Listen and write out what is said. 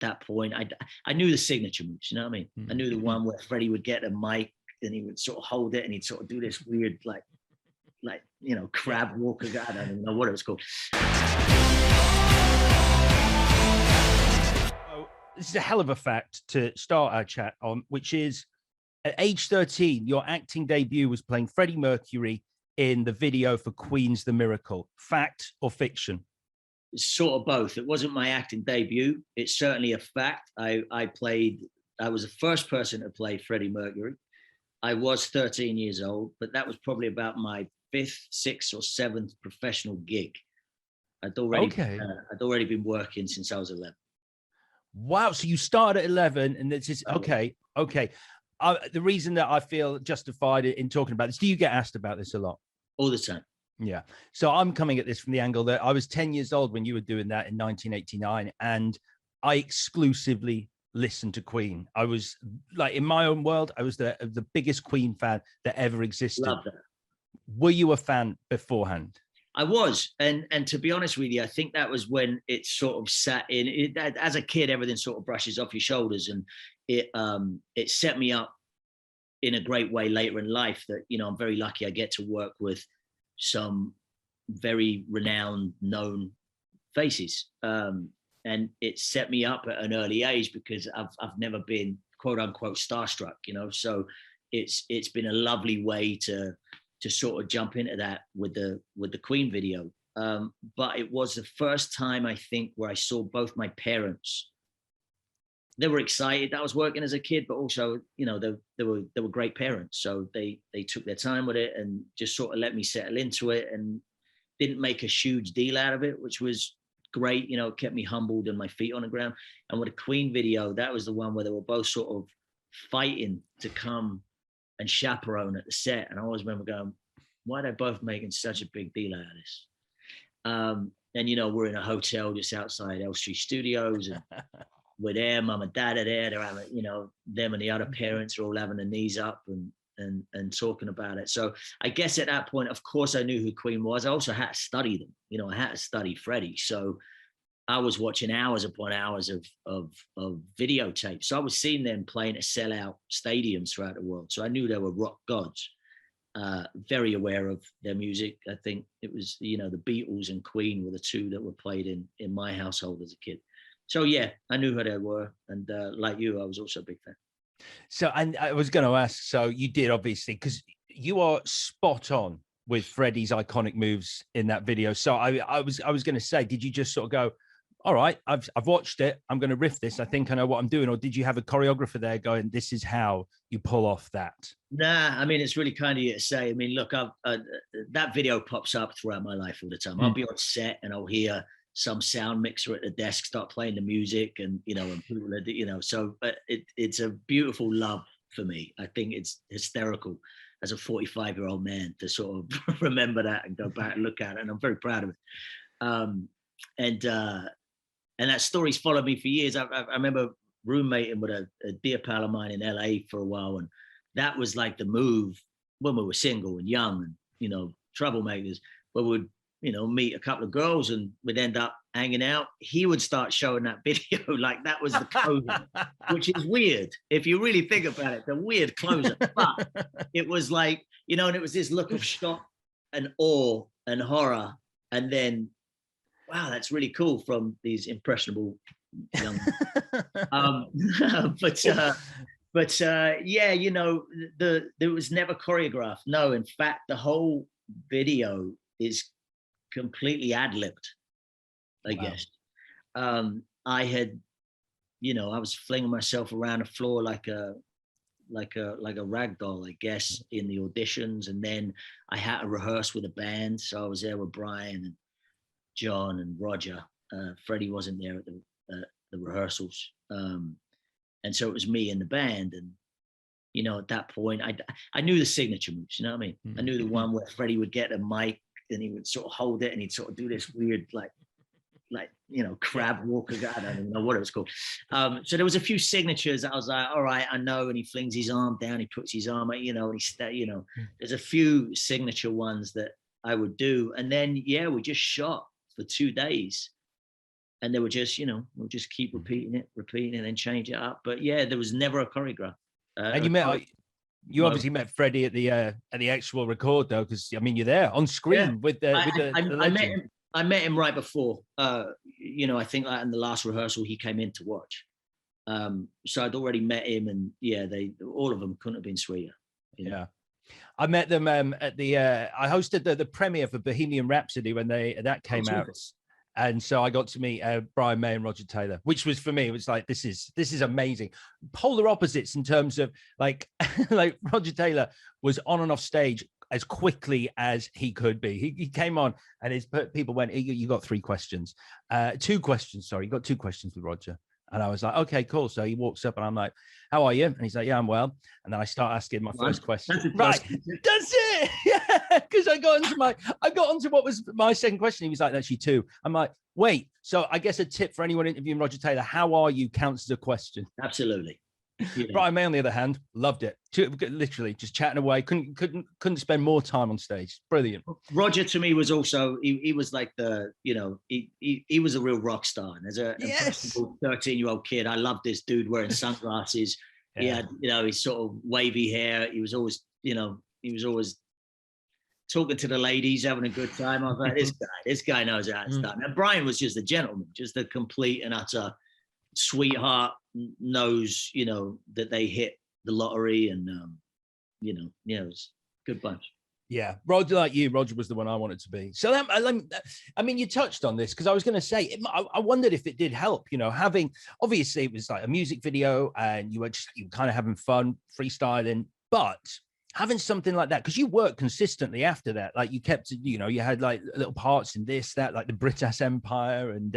that point, I knew the signature moves, you know what I mean? I knew the one where Freddie would get a mic and he would sort of hold it and he'd sort of do this weird, like, you know, crab walker. I don't even know what it was called. This is a hell of a fact to start our chat on, which is at age 13, your acting debut was playing Freddie Mercury in the video for Queen's The Miracle. Fact or fiction? Sort of both. It wasn't my acting debut. It's certainly a fact. I was the first person to play Freddie Mercury. I was 13 years old, but that was probably about my 5th, 6th, or 7th professional gig. I'd already been working since I was 11. Wow. So you started at 11 and it's just, okay. The reason that I feel justified in talking about this, do you get asked about this a lot? All the time. Yeah. So I'm coming at this from the angle that I was 10 years old when you were doing that in 1989. And I exclusively listened to Queen. I was like, in my own world, I was the biggest Queen fan that ever existed. Love that. Were you a fan beforehand? I was, and to be honest with you, I think that was when it sort of sat in. As a kid, everything sort of brushes off your shoulders, and it set me up in a great way later in life. That, you know, I'm very lucky. I get to work with some very renowned, known faces, and it set me up at an early age because I've never been quote unquote starstruck, you know. So it's been a lovely way to sort of jump into that with the Queen video. But it was the first time, I think, where I saw both my parents. They were excited that I was working as a kid, but also, you know, they were great parents. So they took their time with it and just sort of let me settle into it and didn't make a huge deal out of it, which was great. You know, it kept me humbled and my feet on the ground. And with the Queen video, that was the one where they were both sort of fighting to come and chaperone at the set. And I always remember going, why are they both making such a big deal out of this? And, you know, we're in a hotel just outside Elstree Studios, and we're there, mum and dad are there. They're having, you know, them and the other parents are all having their knees up and talking about it. So I guess at that point, of course, I knew who Queen was. I also had to study them. You know, I had to study Freddie. So I was watching hours upon hours of videotapes. So I was seeing them playing at sellout stadiums throughout the world. So I knew they were rock gods. Very aware of their music. I think it was, you know, the Beatles and Queen were the two that were played in my household as a kid. So yeah, I knew who they were. And like you, I was also a big fan. So, and I was going to ask, so you did obviously, because you are spot on with Freddie's iconic moves in that video. So I was going to say, did you just sort of go, all right, I've watched it, I'm going to riff this, I think I know what I'm doing? Or did you have a choreographer there going, this is how you pull off that? Nah, I mean, it's really kind of you to say. I mean, look, that video pops up throughout my life all the time. I'll be on set and I'll hear some sound mixer at the desk start playing the music, and, you know, and people are, you know, so it's a beautiful love for me. I think it's hysterical as a 45-year-old man to sort of remember that and go back and look at it. And I'm very proud of it. And that story's followed me for years. I remember roommating with a dear pal of mine in LA for a while. And that was like the move when we were single and young and, you know, troublemakers, but we'd, you know, meet a couple of girls and we'd end up hanging out. He would start showing that video like that was the closer, which is weird. If you really think about it, the weird closer. But it was like, you know, and it was this look of shock and awe and horror. And then, wow, that's really cool from these impressionable young but yeah, you know, there was never choreographed. No, in fact, the whole video is completely ad-libbed, I guess. I had, you know, I was flinging myself around the floor like a rag doll, I guess, in the auditions. And then I had to rehearse with a band. So I was there with Brian and John and Roger. Freddie wasn't there at the rehearsals. And so it was me and the band. And, you know, at that point, I knew the signature moves, you know what I mean? I knew the one where Freddie would get a mic and he would sort of hold it and he'd sort of do this weird, like, you know, crab walker. I don't even know what it was called. So there was a few signatures. I was like, all right, I know. And he flings his arm down, he puts his arm, you know, and you know, there's a few signature ones that I would do. And then, yeah, we just shot for 2 days. and they were just, we'll just keep repeating it, and change it up. But yeah, there was never a choreograph. And you obviously met Freddie at the actual record though, because I mean you're there on screen with the legend. I met him right before. I think like in the last rehearsal he came in to watch. So I'd already met him, and yeah, all of them couldn't have been sweeter. Yeah. I met them at the I hosted the premiere for Bohemian Rhapsody when that came out. And so I got to meet Brian May and Roger Taylor, which was, for me, it was like, this is amazing. Polar opposites in terms of like like Roger Taylor was on and off stage as quickly as he could be. He came on and his people went, you got 3 questions. 2 questions, sorry. You got 2 questions with Roger. And I was like, okay, cool. So he walks up and I'm like, how are you? And he's like, yeah, I'm well. And then I start asking my first question. Right. That's it. Yeah. Because I got onto what was my second question. He was like, that's you 2. I'm like, wait. So I guess a tip for anyone interviewing Roger Taylor, how are you counts as a question. Absolutely. Yeah. Brian May, on the other hand, loved it. Literally just chatting away. Couldn't spend more time on stage. Brilliant. Roger to me was also he was like he was a real rock star. And as a 13-year-old kid, I loved this dude wearing sunglasses. Yeah. He had his sort of wavy hair. He was always talking to the ladies, having a good time. I was like, this guy knows how to start. Now Brian was just a gentleman, just a complete and utter sweetheart. Knows that they hit the lottery, and it was a good bunch. Yeah, Roger, like you, Roger was the one I wanted to be. So I mean, you touched on this because I was going to say, I wondered if it did help, having, obviously it was like a music video and you were kind of having fun freestyling, but having something like that, because you worked consistently after that, like you kept, you had like little parts in this, that, like the British Empire and